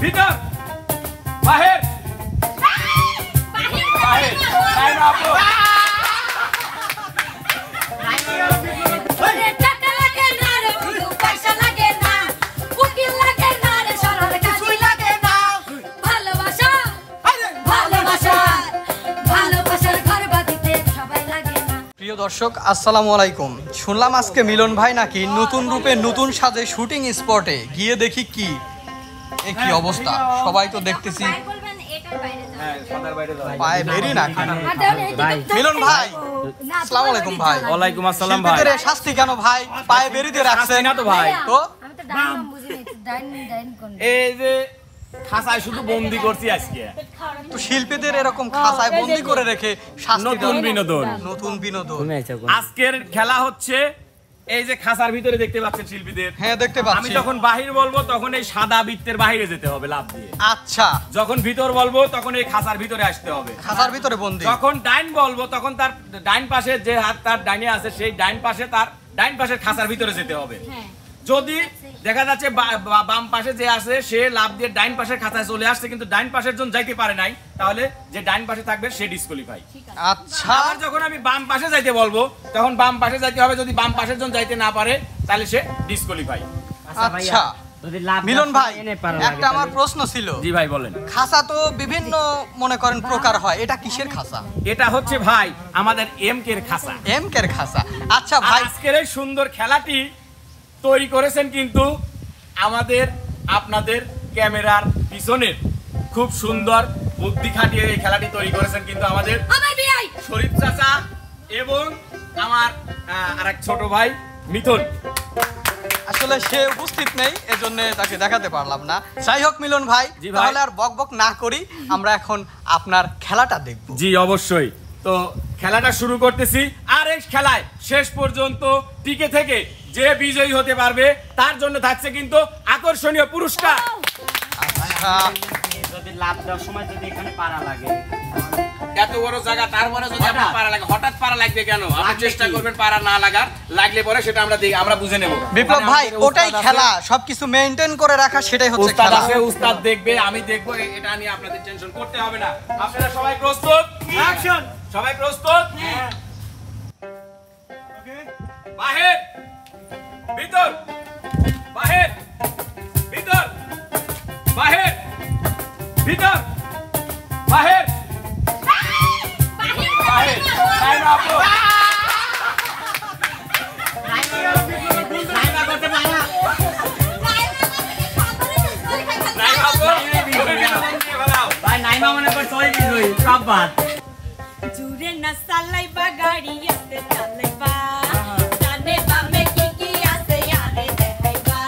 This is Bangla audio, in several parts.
ভিতর বাহির বাহির টাইম আপ প্রিয় দর্শক আসসালামু আলাইকুম। শুনলাম আজকে মিলন ভাই নাকি নতুন রূপে নতুন সাজে শুটিং স্পটে গিয়ে দেখি কি কি অবস্থা। সবাই তো দেখতেছি পায়ে বেরি না। মিলন ভাই আসসালামু আলাইকুম ভাই। ওয়ালাইকুম আসসালাম ভাই। শিল্পীদের শাস্তি কেন ভাই পায়ে বেরিতে রাখছেন না তো ভাই? তো এই যে খাসায় শুধু বন্দি করছি আজকে। তো শিল্পীদের এরকম খাসায় বন্দি করে রেখে নতুন বিনোদন আজকের খেলা হচ্ছে এই যে খাসার ভিতরে দেখতে পাচ্ছেন শিল্পীদের। হ্যাঁ দেখতে পাচ্ছি। আমি যখন বাহির বলবো তখন এই সাদা বৃত্তের বাইরে যেতে হবে লাফ দিয়ে। আচ্ছা। যখন ভিতর বলবো তখন এই খাসার ভিতরে আসতে হবে। খাসার ভিতরে বন্দি। যখন ডাইন বলবো তখন তার ডাইন পাশে যে হাত তার ডাইনে আছে সেই ডাইন পাশে তার ডাইন পাশের খাসার ভিতরে যেতে হবে। যদি দেখা যাচ্ছে বাম পাশে যে আছে সে লাফ দিয়ে ডাইন পাশের খাতায় চলে আসছে কিন্তু ডাইন পাশের জন যাইতে পারে নাই, তাহলে যে ডাইন পাশে থাকবে সে ডিসকোয়ালিফাই। আচ্ছা। আর যখন আমি বাম পাশে যাইতে বলবো তখন বাম পাশে যাইতে হবে। যদি বাম পাশের জন যাইতে না পারে তাহলে সে ডিসকোয়ালিফাই। আচ্ছা মিলন ভাই একটা আমার প্রশ্ন ছিল। জি ভাই বলেন। খাসা তো বিভিন্ন মনে করেন প্রকার হয়, এটা কিসের খাসা? এটা হচ্ছে ভাই আমাদের এমকের খাসা। এমকের খাসা। আচ্ছা ভাই আজকের এই সুন্দর খেলাটি তৈরি করেছেন কিন্তু আমাদের আপনাদের ক্যামেরার পিছনের খুব সুন্দর বুদ্ধি খাটিয়ে এই খেলাটি তৈরি করেছেন কিন্তু আমাদের শরীফ চাচা এবং আমার আরেক ছোট ভাই মিথুন। আসলে সে উপস্থিত নেই এজন্য তাকে দেখাতে পারলাম না। যাই হোক মিলন ভাই তাহলে আর বকবক না করি আমরা এখন আপনার খেলাটা দেখব। জি অবশ্যই। তো খেলাটা শুরু করতেছি। আর এই খেলায় শেষ পর্যন্ত টিকে থেকে যে বিজয়ী হতে পারবে তার জন্য থাকছে কিন্তু আকর্ষণীয় পুরস্কার। আচ্ছা যদি লাভ দেওয়ার সময় যদি এখানে পারা লাগে এত বড় জায়গা তারপরে যদি আপনার পারা লাগে হঠাৎ পারা লাগবে কেন? আপনি চেষ্টা করবেন পারা না লাগার, লাগলে পরে সেটা আমরা বুঝে নেব। বিপ্লব ভাই ওটাই খেলা, সবকিছু মেইনটেইন করে রাখা সেটাই হচ্ছে উস্তাদ খেলা। আছে, উস্তাদ দেখবে, আমি দেখব, এটা নিয়ে আপনাদের টেনশন করতে হবে না। আপনারা সবাই প্রস্তুত? অ্যাকশন। সবাই প্রস্তুত? হ্যাঁ। ওকে। বাহির ভিতর বাহির ভিতর বাহির ভিতর বাহির বাহির টাইম আপ ভাই নাইমা মনে কর সরি বিজয়ী সব বাদ জুরে না চালাইবা গাড়ি এতে চালাইবা জানে বামে কি আছে আরে দেখাইবা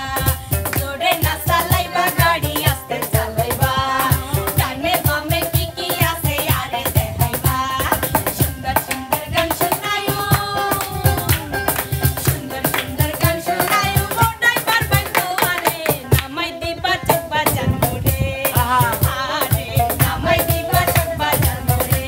জুরে না চালাইবা গাড়ি এতে চালাইবা জানে বামে কি আছে আরে দেখাইবা সুন্দর সুন্দর গান শোনায়ো সুন্দর সুন্দর গান শোনায়ো মোটাই পারবাই তো আরে নামাই দিবা চক বাজার মোড়ে আরে নামাই দিবা চক বাজার মোড়ে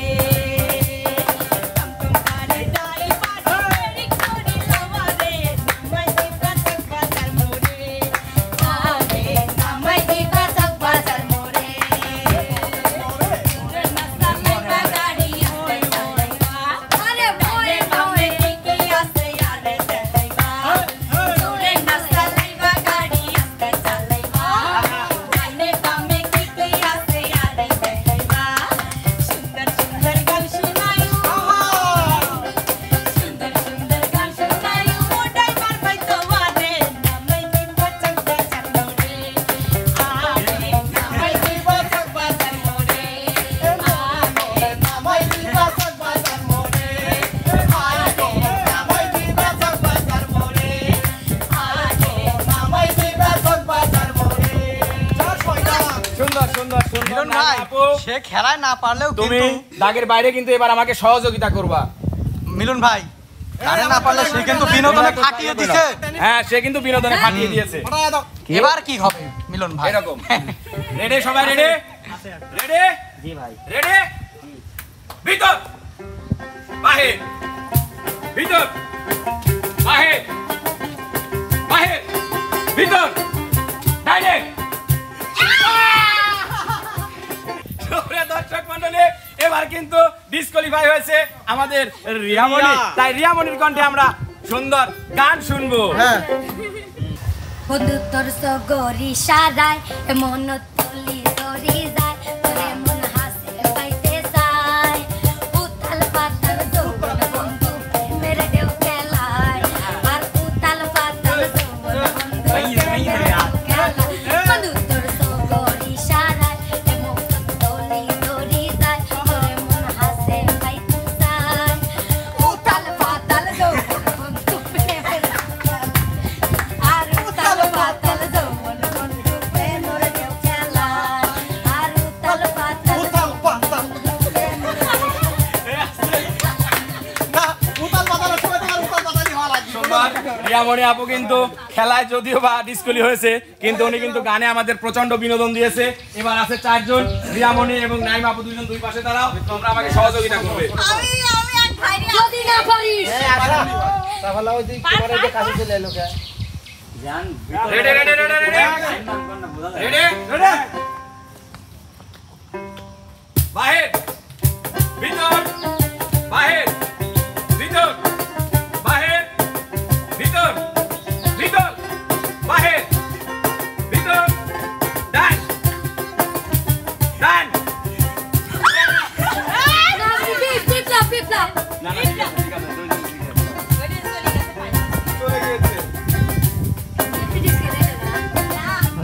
সে খেলায় না পারলেও তুমি কিন্তু দাগের বাইরে কিন্তু এবার আমাকে সহযোগিতা করবা। মিলন ভাই আরে না পারলে সে কিন্তু বিনোদনে খাটিয়ে দিয়েছে। হ্যাঁ সে কিন্তু বিনোদনে খাটিয়ে দিয়েছে। এবার কি হবে মিলন ভাই? এরকম রেডি সবাই রেডি রেডি জি ভাই রেডি ভিতর বাহির ভিতর বাহির বাহির ভিতর ডাইরেক্ট কিন্তু ডিসকোয়ালিফাই হয়েছে আমাদের রিয়ামণি। তাই রিয়ামণির কণ্ঠে আমরা সুন্দর গান শুনবো। হ্যাঁ বন্ধু তোর সগরি সারায় মন তুলি দরি যায় তোরে মন হাসে পাইতে চায় উতাল পাতাল যৌবন বন্ধু মেরে দেও খেলায় আর উতাল পাতাল যৌবন বন্ধু মেরে দেও খেলায় বন্ধু তোর সগরি সারায় মন তুলি দরি যায় তোরে মন হাসে পাইতে চায় উতাল পাতাল যৌবন বন্ধু মেরে দেও আর উতাল পাতাল যৌবন বন্ধু প্রেমরে দেও খেলায় আর উতাল পাতাল রিয়ামণি আপু কিন্তু খেলায় যদিও বা ডিসকোয়ালি হয়েছে, কিন্তু উনি কিন্তু গানে আমাদের প্রচন্ড বিনোদন দিয়েছে। এবার আছে 4 জন, রিয়ামণি এবং নাইম আপু দুইজন দুই পাশে দাঁড়াও, তোমরা আমাকে সহযোগিতা করবে। আমি আর ভাইরে যদি না পারিস তাহলে ওই দিক করে যে কাছে চলে এলো কে জান ready ready ready ready ready ready বাহির ভিতর বাহির ভিতর বাহির ভিতর ভিতর বাহির ভিতর ডান ডান পিপলা না না ঠিক আছে ঠিক আছে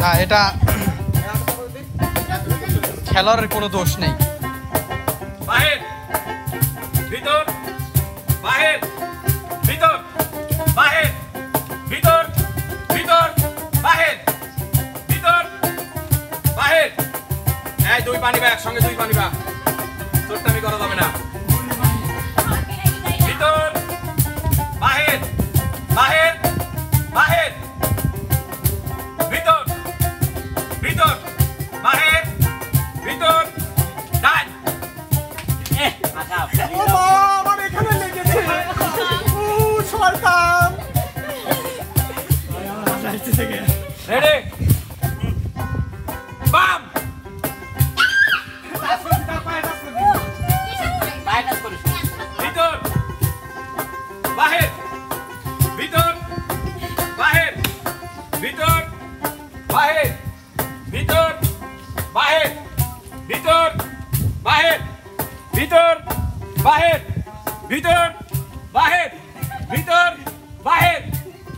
না এটা খেলোয়াড়ের কোনো দোষ নেই। বাহির ভিতর বাহির ভিতর বাহির ভিতর ভিতর বাহির ভিতর বাহির। এই দুই পানি বা একসঙ্গে দুই পানি বা তোরটামি করা যাবে না। ভিতর বাহির বাহির বাহির ভিতর ভিতর বাহির ভিতর ডান রেডি বাম ভিতর বাহির ভিতর বাহির ভিতর বাহির ভিতর বাহির ভিতর বাহির ভিতর বাহির ভিতর বাহির ভিতর বাহির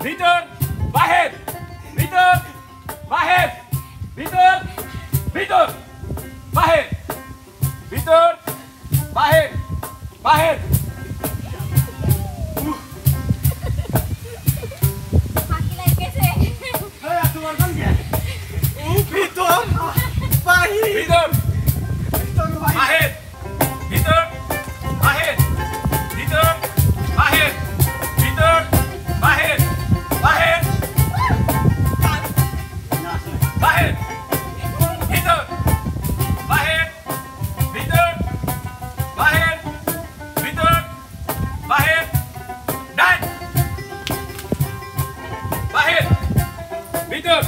ভিতর বাহির ভিতর বাহির ভিতর ভিতর বাহির ভিতর বাহির বাহির ভিতর বাহির ভিতর বাহির ভিতর বাহির ভিতর বাহির ভিতর বাহির বাহির বাহির ভিতর বাহির ভিতর বাহির ভিতর বাহির ডান বাহির ভিতর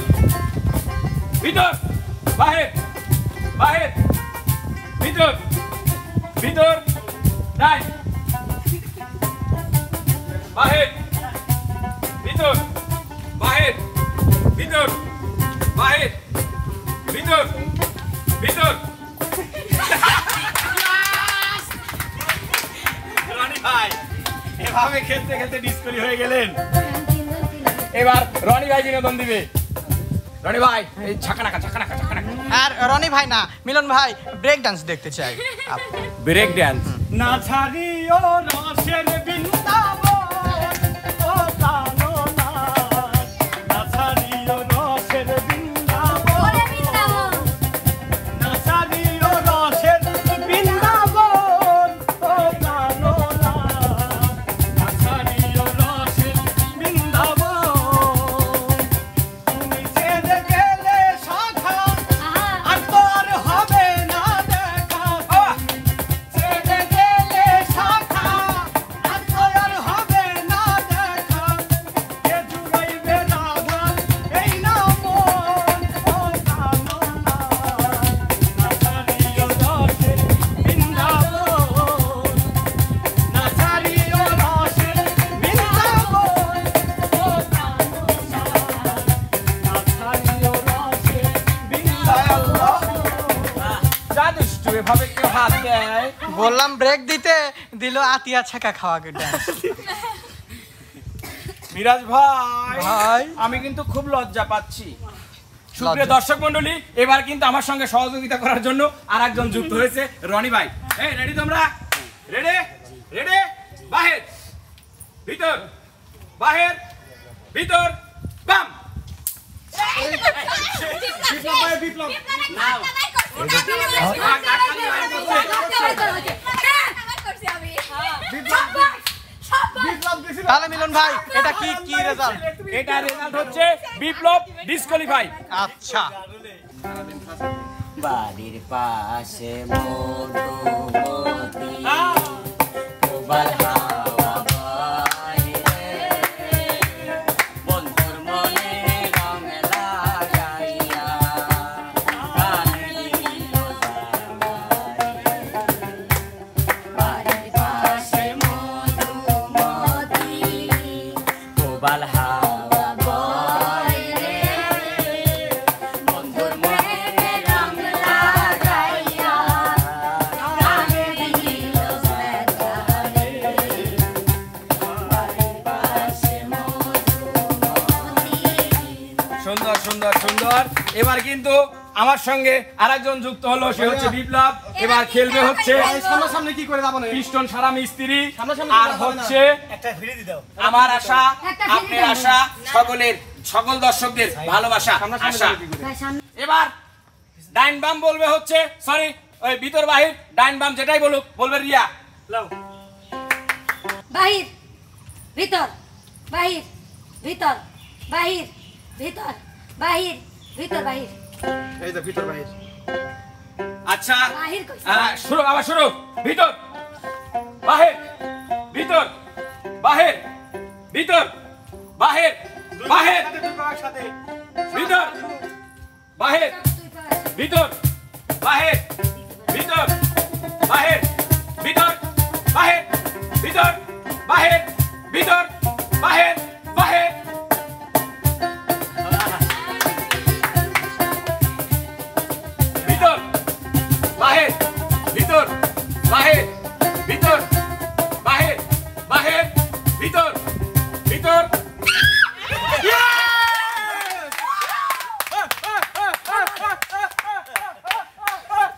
ভিতর বাহির বাহির ভিতর ভিতর ডান বাহির ভিতর বাহির ভিতর বাহির ভিতর ভিতর রনি ভাই এভাবে খেলতে খেলতে ডিসকোয়ালি হয়ে গেলেন। এবার রনি ভাই বিনোদন দিবে। রনি ভাই এই ঝাঁকানাকা ঝাঁকানাকা ঝাঁকানাকা আর রনি ভাই না, মিলন ভাই ব্রেক ডান্স দেখতে চাই। ব্রেক ড্যান্স না ছাড়িও রসের বৃন্দাবন ও জানো না, না ছাড়িও রসের বৃন্দাবন, না ছাড়িও রসের বৃন্দাবন ও জানো না, না ছাড়িও রসের বৃন্দাবন। তুমি ছেড়ে গেলে শাখা আর তোর হবে না দেখা, ছেড়ে গেলে শাখা আর তোর এভাবে কেউ হাত দেয়? বললাম ব্রেক দিতে, দিল আতিয়া ছাকা খাওয়া ডান্স। মিরাজ ভাই ভাই। আমি কিন্তু খুব লজ্জা পাচ্ছি। সুপ্রিয় দর্শক মন্ডলী, এবার কিন্তু আমার সঙ্গে সহযোগিতা করার জন্য আরেকজন যুক্ত হয়েছে, রনি ভাই। এই রেডি তোমরা? রেডি রেডি, বাহির ভিতর, বাহির ভিতর, বাম। বিপ্লব ভাই, বিপ্লব বিপ্লব গেছিল। তাহলে মিলন ভাই এটা কি কি রেজাল্ট? এটা রেজাল্ট হচ্ছে বিপ্লব ডিসকোয়ালিফাই। আচ্ছা, বাড়ির পাশে মধুমতি প্রবাল হাওয়া বয় রে, বন্ধুর মনে রং লাগাইয়া গানে দিল জাগাইয়া। বাড়ির পাশে মধুমতি প্রবাল হাওয়া বয় রে, বন্ধুর মনে রং লাগাইয়া গানে দিল জাগাইয়া। বাড়ির পাশে মধুমতি। সুন্দর সুন্দর সুন্দর। এবার কিন্তু আমার সঙ্গে আরেকজন যুক্ত হলো, সে হচ্ছে বিপ্লব। এবার খেলবে হচ্ছে সামনাসামনি কি করে যাবো না? পিস্টন সারা মিস্ত্রি, সামনাসামনি আর যাবো না। হচ্ছে একটা ফ্রি দি দাও। আমার আশা, আপনার আশা, সকলের সকল দর্শকদের ভালোবাসা আশা। এবার ডাইন বাম বলবে হচ্ছে, সরি ওই ভিতর বাহির, ডাইন বাম যেটাই বলুক বলবে রিয়া। লাও বাহির ভিতর, বাহির ভিতর, বাহির ভিতর, বাহির ভিতর, বাহির এই যে ভিতর বাহির। আচ্ছা বাহির কইছে। শুরু, আবার শুরু। ভিতর বাহির, ভিতর বাহির, ভিতর বাহির, বাহির সাথে ভিতর বাহির, ভিতর বাহির, ভিতর বাহির, ভিতর বাহির, ভিতর বাহির, ভিতর বাহির, বাহির। ভিতর বাহির, ভিতর বাহির, ভিতর বাহির, বাহির ভিতর, ভিতর।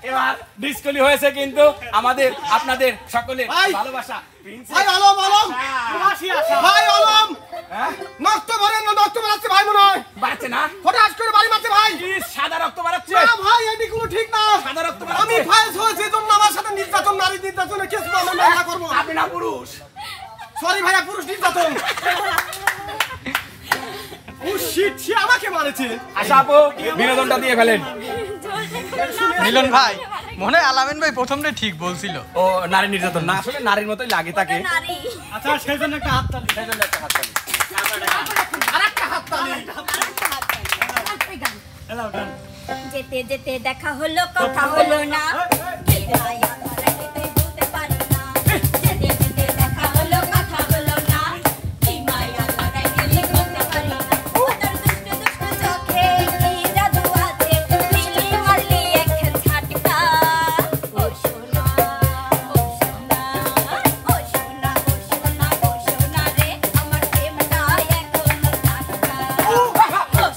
এবার ডিসকলি হয়েছে কিন্তু আমাদের আপনাদের সকলের ভাই! ভালোবাসা। ভাই আলম, আলম ভাই, আলম হ্যাঁ? নষ্ট ভরে না, নষ্ট বাড়াচ্ছে ভাই মনে হয়। বাড়ছে না? হঠাৎ করে বাড়ি মারছে ভাই। কি সাদা রক্ত বাড়াচ্ছে? না ভাই, এটি কোনো ঠিক না। সাদা রক্ত আমি বাড়াচ্ছে? ফাইলস হয়েছে জন্য আমার সাথে নির্যাতন, নারী নির্যাতনের কেস আমি মামলা করবো। আপনি না পুরুষ? সরি ভাইয়া, পুরুষ নির্যাতন। ও শিট, সে আমাকে মারেছে। আশা আপু বিনোদনটা দিয়ে ফেলেন। মিলন ভাই মনে হয় আলামিন ভাই প্রথমটা ঠিক বলছিল। ও নারী নির্যাতন না, আসলে নারীর মতোই লাগে তাকে। নারী আচ্ছা, সেই জন্য একটা হাত তালি। সেই জন্য একটা হাত তালি। আরেকটা হাত তালি। যেতে যেতে দেখা হলো, কথা হলো না। কে মায়া ধরাকে তুই বলতে পারি না। যেতে যেতে দেখা হলো, কথা হলো না। কি মায়া ধরাকে তুই বলতে পারি না। তোর দুষ্টু দুষ্টু চোখে কি জাদু আছে, দিলি মারলি এক ঝাটকা। ও সোনা, ও সোনা, ও সোনা, ও সোনা, ও সোনা রে, আমার প্রেমটা এখনো টাটকা। ও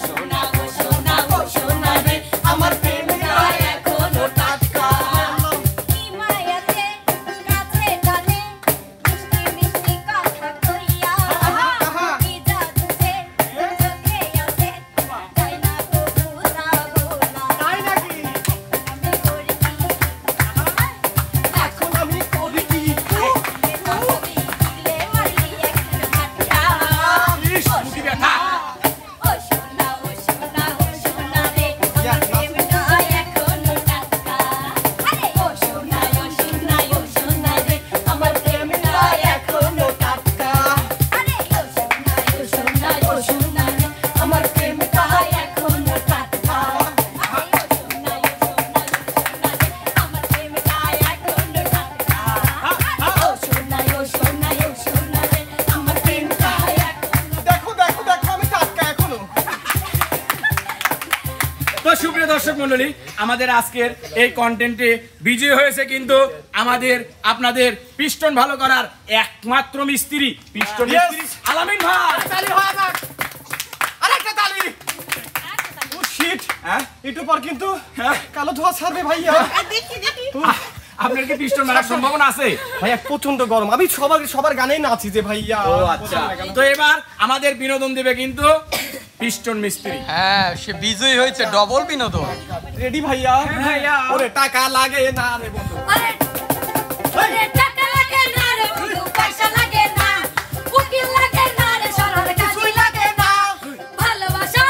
সোনা, ও সোনা, ও সোনা রে, আমার প্রেমটা এখনো টাটকা। কি দর্শক মণ্ডলী, আমাদের আজকের এই কন্টেন্টে বিজয় হয়েছে কিন্তু আমাদের আপনাদের পিস্টন ভালো করার একমাত্র মিস্ত্রি, পিস্টন মিস্ত্রি আলামিন ভাই। তালি হয় না আরেকটা তালি ও শিট হ্যাঁ একটু পর কিন্তু কালো ধোয়া ছাড়বে ভাইয়া আপনার কি পিস্টন মারার সম্ভাবনা আছে? ভাইয়া প্রচন্ড গরম আমি সবার গানেই নাচি যে ভাইয়া ও আচ্ছা, তো এবার আমাদের বিনোদন দেবে কিন্তু পিস্টন মিস্ত্রি। হ্যাঁ, সে বিজয়ী হয়েছে, ডবল বিনোদন। রেডি ভাইয়া ভাইয়া। ওরে টাকা লাগে না রে বন্ধু আরে আরে টাকা লাগে না রে বন্ধু পয়সা লাগে না উকিল লাগে না রে সরল কাজী লাগে না ভালোবাসা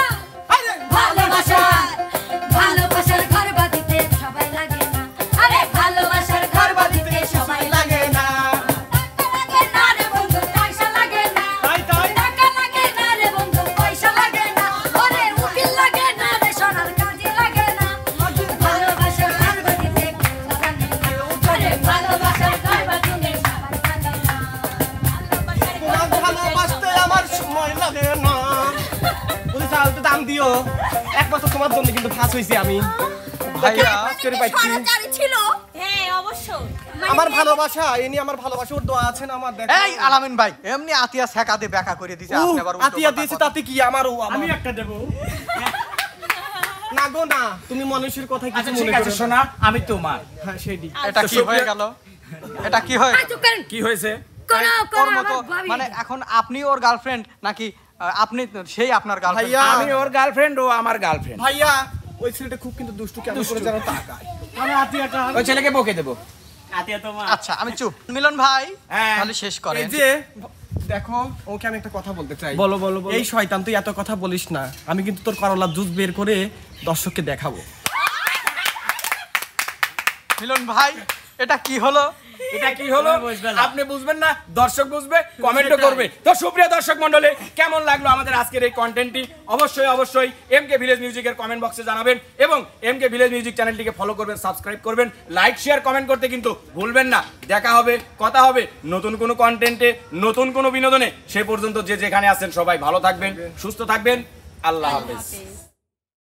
ভালোবাসা ভালোবাসার ঘর বাঁধিতে সবাই লাগে না আরে ভালোবাসার ঘর বাঁধিতে সবাই লাগে না টাকা লাগে না রে বন্ধু পয়সা লাগে না তাই টাকা লাগে না রে বন্ধু পয়সা লাগে না ওরে উকিল লাগে না রে সরল কাজী লাগে না ভালোবাসার ঘর বাঁধিতে আরে ভালোবাসার ঘর বাঁধিতে সবাই লাগে না ভালোবাসতে আমার সময় লাগে না বলে চাল তো দাম দিও একমাত্র তোমার জন্য কিন্তু ফাঁস হইছি আমি ভাইয়া করে পাচ্ছি সরাচারি ছিল হ্যাঁ অবশ্যই আমার ভালোবাসা এনি আমার ভালোবাসা ওর দোয়া আছে না আমার দেখো এই আলামিন ভাই এমনি আতিয়া শেখা দিয়ে ব্যাখ্যা করে দিছে, আপনি আবার উল্টো আতিয়া পাল্টা দিয়েছে কথা। তাতে কি আমারও আমি একটা দেবো। না গো না তুমি মানুষের কথা কিছু আচ্ছা মনে ঠিক আছে করো না সোনা, আমি তোমার। হ্যাঁ সেটি এটা কি হয়ে গেল? এটা কি হয়ে গেল? চুপ করেন কি হয়েছে? ওর মতো মানে এখন আপনি ওর গার্লফ্রেন্ড নাকি আপনি সেই আপনার গার্লফ্রেন্ড? ভাইয়া। আমি ওর গার্লফ্রেন্ড, ও আমার গার্লফ্রেন্ড। ভাইয়া ওই ছেলেটা খুব কিন্তু দুষ্টু কেমন করে যেন তাকায় আমি আতিয়াটা ওই ছেলেকে বকে দেবো। আচ্ছা আমি চুপ। মিলন ভাই হ্যাঁ। তাহলে শেষ এই করেন। যে দেখো ওকে আমি একটা কথা বলতে চাই বলো, বলো, বলো। এই শয়তান তুই এত কথা বলিস না আমি কিন্তু তোর করলা জুস বের করে দর্শককে দেখাবো মিলন ভাই এটা কি হলো? এটা কি হলো আপনি বুঝবেন না, দর্শক বুঝবে, কমেন্টও করবে। তো সুপ্রিয় দর্শক মণ্ডলী, কেমন লাগলো আমাদের আজকের এই কন্টেন্টটি অবশ্যই অবশ্যই এমকে ভিলেজ মিউজিকের কমেন্ট বক্সে জানাবেন এবং এমকে ভিলেজ মিউজিক চ্যানেলটিকে ফলো করবেন, সাবস্ক্রাইব করবেন, লাইক শেয়ার কমেন্ট করতে কিন্তু ভুলবেন না। দেখা হবে, কথা হবে নতুন কোনো কন্টেন্টে, নতুন কোনো বিনোদনে। সে পর্যন্ত যে যেখানে আছেন সবাই ভালো থাকবেন, সুস্থ থাকবেন। আল্লাহ হাফেজ।